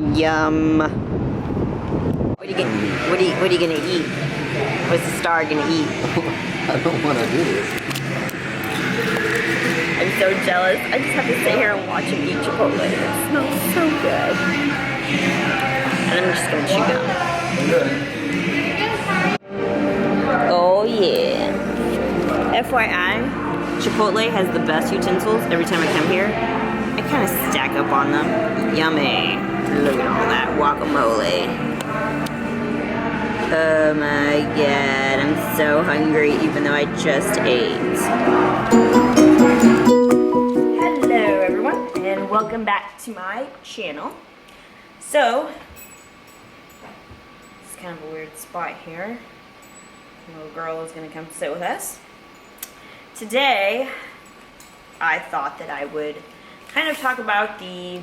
Yum. What are you gonna eat? What's the star gonna eat? I don't want to do this. I'm so jealous. I just have to sit here and watch him eat Chipotle. It smells so good. And I'm just gonna chew gum. Oh yeah. FYI, Chipotle has the best utensils every time I come here. I kind of stack up on them. Yummy. Look at all that guacamole. Oh my god, I'm so hungry even though I just ate. Hello everyone, and welcome back to my channel. So, it's kind of a weird spot here. The little girl is going to come sit with us. Today, I thought that I would kind of talk about the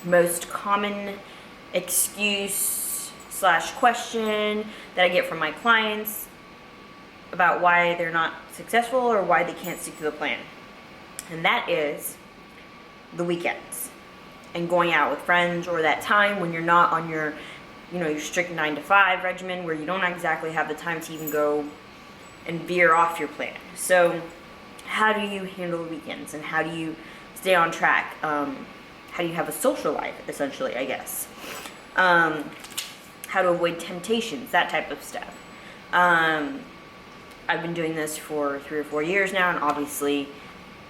most common excuse / question that I get from my clients about why they're not successful or why they can't stick to the plan. And that is the weekends and going out with friends, or that time when you're not on your your strict 9-to-5 regimen where you don't exactly have the time to even go and veer off your plan. So how do you handle the weekends, and how do you stay on track? How do you have a social life, essentially, I guess? How to avoid temptations, that type of stuff. I've been doing this for 3 or 4 years now, and obviously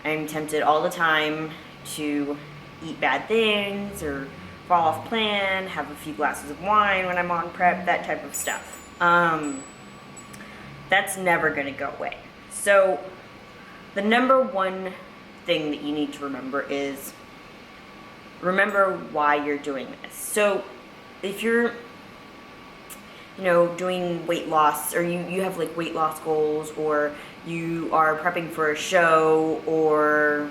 I'm tempted all the time to eat bad things or fall off plan, have a few glasses of wine when I'm on prep, that type of stuff. That's never going to go away. So the number one thing that you need to remember is remember why you're doing this. So if you're doing weight loss, or you have like weight loss goals, or you are prepping for a show, or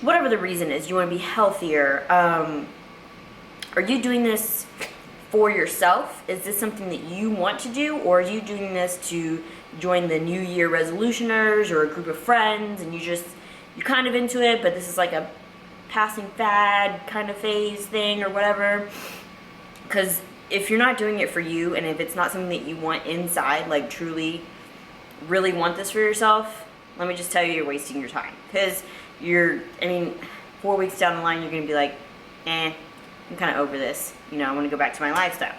whatever the reason is, you want to be healthier, are you doing this for yourself? Is this something that you want to do, or are you doing this to join the New Year resolutioners or a group of friends, and you're kind of into it, but this is like a passing fad kind of phase thing or whatever? Because if you're not doing it for you, and if it's not something that you want inside, like truly really want this for yourself, let me just tell you, you're wasting your time. Because 4 weeks down the line, you're going to be like, I'm kind of over this. I want to go back to my lifestyle.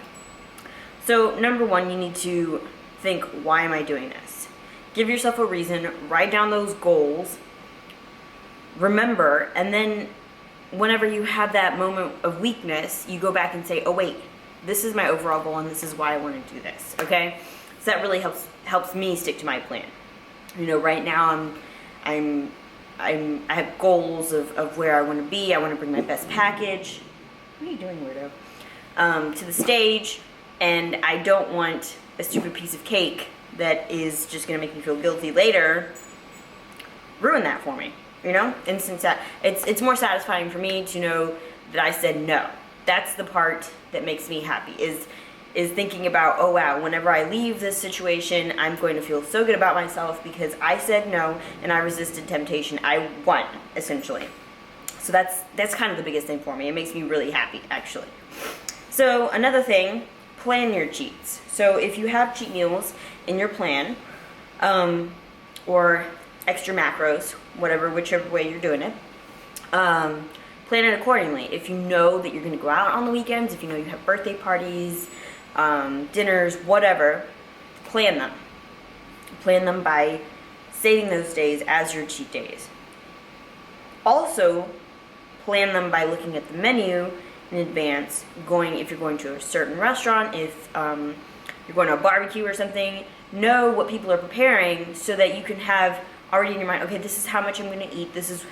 So number one, you need to think, why am I doing this? Give yourself a reason, write down those goals, remember, and then whenever you have that moment of weakness, you go back and say, oh wait, this is my overall goal, and this is why I want to do this, okay? So that really helps me stick to my plan. Right now I have goals of where I want to be. I want to bring my best package. What are you doing, weirdo? To the stage, and I don't want a stupid piece of cake that is just going to make me feel guilty later ruin that for me, Instant it's more satisfying for me to know that I said no. That's the part that makes me happy, is thinking about, oh wow, whenever I leave this situation, I'm going to feel so good about myself because I said no and I resisted temptation. I won, essentially. So that's kind of the biggest thing for me. It makes me really happy, actually. So another thing, plan your cheats. So if you have cheat meals in your plan, or extra macros, whichever way you're doing it, plan it accordingly. If you know that you're going to go out on the weekends, if you know you have birthday parties, dinners, whatever, plan them. Plan them by saving those days as your cheat days. Also, plan them by looking at the menu in advance, if you're going to a certain restaurant, if you're going to a barbecue or something, know what people are preparing so that you can have already in your mind, okay, this is how much I'm going to eat, this is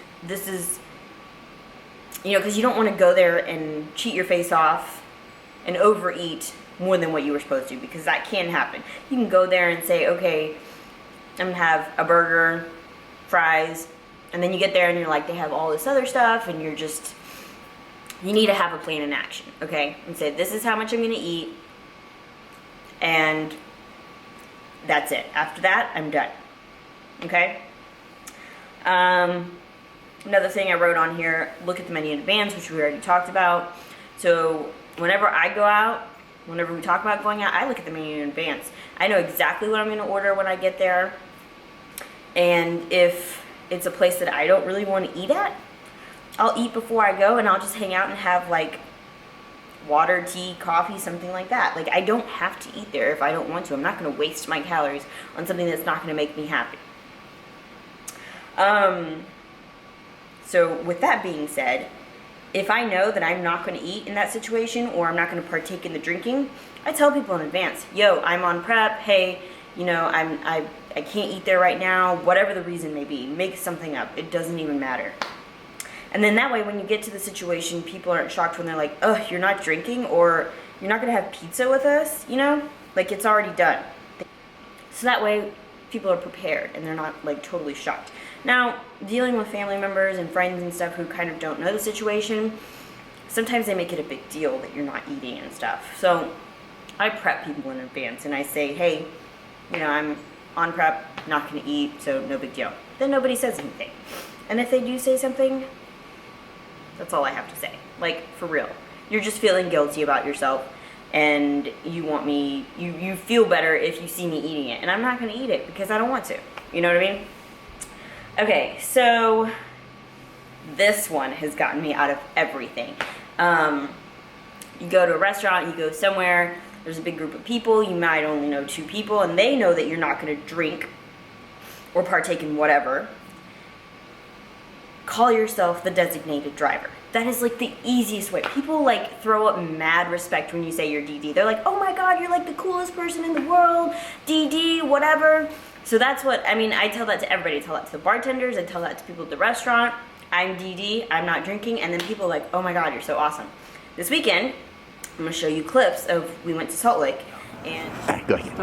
because you don't want to go there and cheat your face off and overeat more than what you were supposed to, because that can happen. You can go there and say, okay, I'm going to have a burger, fries, and then you get there and you're like, they have all this other stuff, and you need to have a plan in action, okay? And say, this is how much I'm going to eat, and that's it. After that, I'm done, okay? Another thing I wrote on here, look at the menu in advance, which we already talked about. So whenever I go out, whenever we talk about going out, I look at the menu in advance. I know exactly what I'm going to order when I get there. And if it's a place that I don't really want to eat at, I'll eat before I go, and I'll just hang out and have like water, tea, coffee, something like that. Like, I don't have to eat there if I don't want to. I'm not going to waste my calories on something that's not going to make me happy. So with that being said, if I know that I'm not going to eat in that situation, or I'm not going to partake in the drinking, I tell people in advance, yo, I'm on prep, hey, you know, I can't eat there right now, whatever the reason may be. Make something up. It doesn't even matter. And then that way, when you get to the situation, people aren't shocked when they're like, ugh, you're not drinking, or you're not going to have pizza with us, you know? Like, it's already done. So that way, people are prepared, and they're not, like, totally shocked. Now, dealing with family members and friends and stuff who kind of don't know the situation, sometimes they make it a big deal that you're not eating and stuff. So I prep people in advance, and I say, hey, you know, I'm on prep, not going to eat, so no big deal. Then nobody says anything. And if they do say something, that's all I have to say. Like, for real. You're just feeling guilty about yourself, and you want me, you feel better if you see me eating it. And I'm not going to eat it because I don't want to. You know what I mean? Okay, so this one has gotten me out of everything. You go to a restaurant, you go somewhere, there's a big group of people, you might only know 2 people, and they know that you're not going to drink or partake in whatever. Call yourself the designated driver. That is like the easiest way. People like throw up mad respect when you say you're DD. They're like, oh my God, you're like the coolest person in the world, DD, whatever. So that's what, I mean, I tell that to everybody. I tell that to the bartenders, I tell that to people at the restaurant. I'm DD, I'm not drinking, and then people are like, oh my God, you're so awesome. This weekend, I'm gonna show you clips of, we went to Salt Lake, and... Go ahead.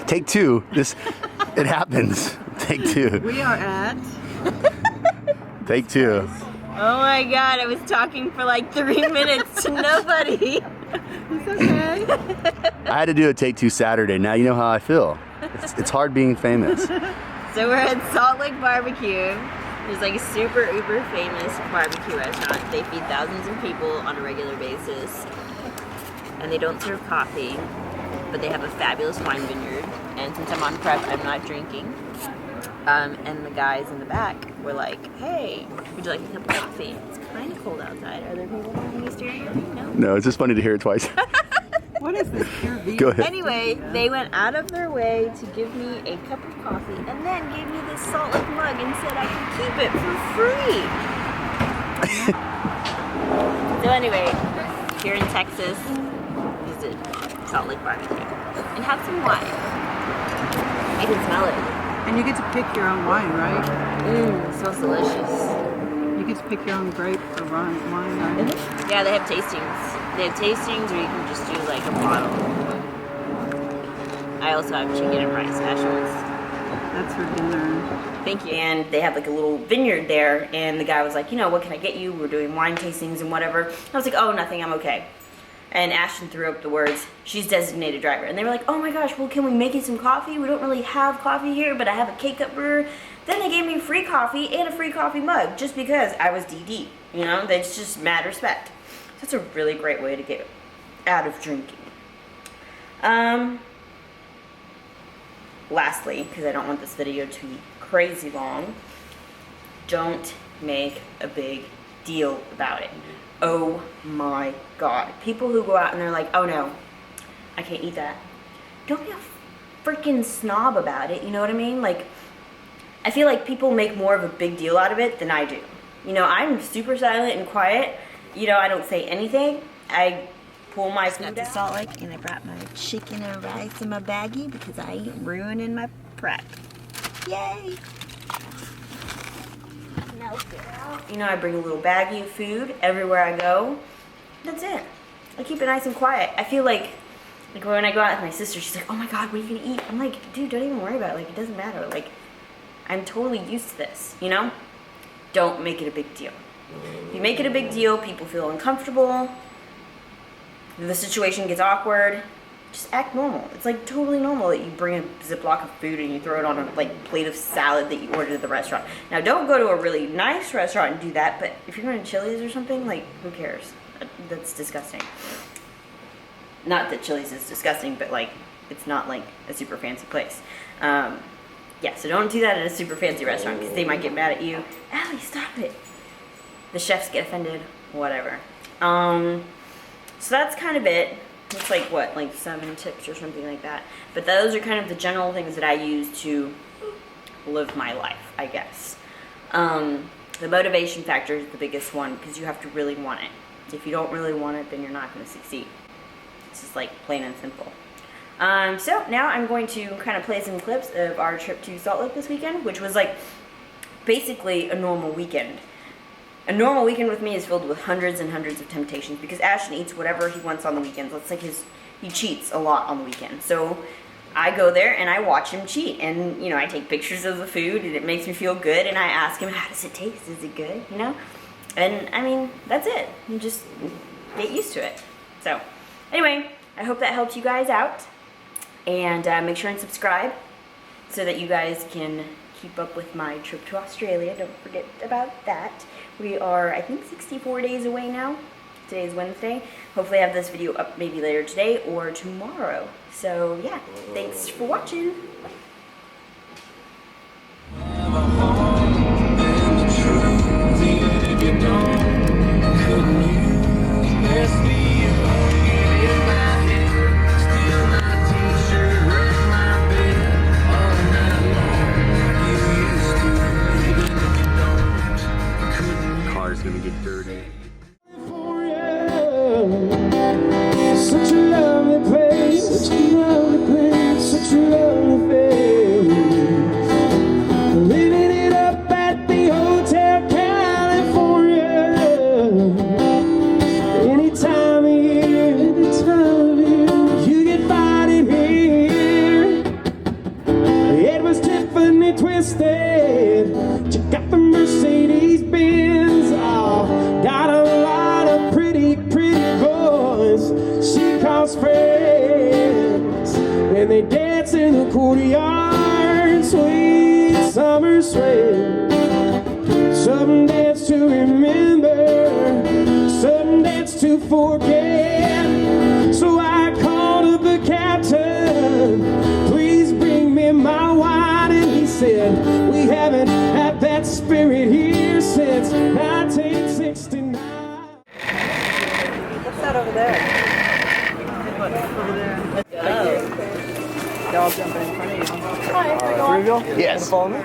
Take 2. It happens. Take 2. We are at... Take 2. Oh my God, I was talking for like 3 minutes to nobody. It's okay. I had to do a Take 2 Saturday. Now you know how I feel. It's hard being famous. So we're at Salt Lake Barbecue. There's like a super uber famous barbecue restaurant. They feed thousands of people on a regular basis. And they don't serve coffee, but they have a fabulous wine vineyard. And since I'm on prep, I'm not drinking. And the guys in the back were like, hey, would you like a cup of coffee? It's kind of cold outside. Are there people behind me staring at me? No? No, it's just funny to hear it twice. What is this pure vegan? Go ahead. Anyway, they went out of their way to give me a cup of coffee and then gave me this Salt Lake mug and said I could keep it for free. So anyway, here in Texas, visit Salt Lake Barbecue and have some wine. I can smell it. And you get to pick your own wine, right? It smells delicious. You get to pick your own grape or wine, right? Yeah, they have tastings. They have tastings, or you can just do like a bottle. I also have chicken and rice hash browns. That's for dinner. Thank you. And they have like a little vineyard there, and the guy was like, you know, what can I get you? We're doing wine tastings and whatever. I was like, oh, nothing, I'm okay. And Ashton threw up the words, she's designated driver. And they were like, oh my gosh, well, can we make you some coffee? We don't really have coffee here, but I have a K-Cup brewer. Then they gave me free coffee and a free coffee mug just because I was DD. You know, that's just mad respect. That's a really great way to get out of drinking. Lastly, because I don't want this video to be crazy long, don't make a big deal about it. Oh my God. People who go out and they're like, oh no, I can't eat that. Don't be a freaking snob about it, you know what I mean? Like, I feel like people make more of a big deal out of it than I do. You know, I'm super silent and quiet. You know, I don't say anything. I pull my food out to Salt Lake, and I brought my chicken and rice in my baggie because I ain't ruining my prep. Yay! You know, I bring a little baggie of food everywhere I go. That's it. I keep it nice and quiet. I feel like when I go out with my sister, she's like, oh my God, what are you gonna eat? I'm like, dude, don't even worry about it. Like, it doesn't matter. Like, I'm totally used to this, you know? Don't make it a big deal. If you make it a big deal, people feel uncomfortable. The situation gets awkward. just act normal. It's like totally normal that you bring a Ziploc of food and you throw it on a like plate of salad that you ordered at the restaurant. Now don't go to a really nice restaurant and do that, but if you're going to Chili's or something, like who cares? That's disgusting. Not that Chili's is disgusting, but like it's not like a super fancy place. Yeah, so don't do that at a super fancy restaurant because they might get mad at you. Allie, stop it. The chefs get offended, whatever. So that's kind of it. It's like what, like 7 tips or something like that. But those are kind of the general things that I use to live my life, I guess. The motivation factor is the biggest one because you have to really want it. If you don't really want it, then you're not going to succeed. It's just like plain and simple. So now I'm going to kind of play some clips of our trip to Salt Lake this weekend, which was like basically a normal weekend. A normal weekend with me is filled with hundreds and hundreds of temptations because Ashton eats whatever he wants on the weekends. That's like he cheats a lot on the weekend. So I go there and I watch him cheat, and you know, I take pictures of the food and it makes me feel good, and I ask him, how does it taste? Is it good? You know? And I mean, that's it. You just get used to it. So anyway, I hope that helped you guys out, and make sure and subscribe so that you guys can keep up with my trip to Australia. Don't forget about that. We are, I think, 64 days away now. Today is Wednesday. Hopefully I have this video up maybe later today or tomorrow. So yeah, thanks for watching. Car's gonna get dirty. Such a lovely place, such a lovely place, such a lovely place. Living it up at the Hotel California. Any time of year, you get invited here. It was Tiffany twisted. Check out the Mercedes Benz. Oh, got a lot of pretty boys. She calls friends, and they dance in the courtyard. Sweet summer swing. Some dance to remember, some dance to forget. So I called up the captain, please bring me my wine. And he said, we haven't had that spirit here since 1969. What's that over there? What? Over there. Go. Y'all jumping in front of you. Yes. Follow me?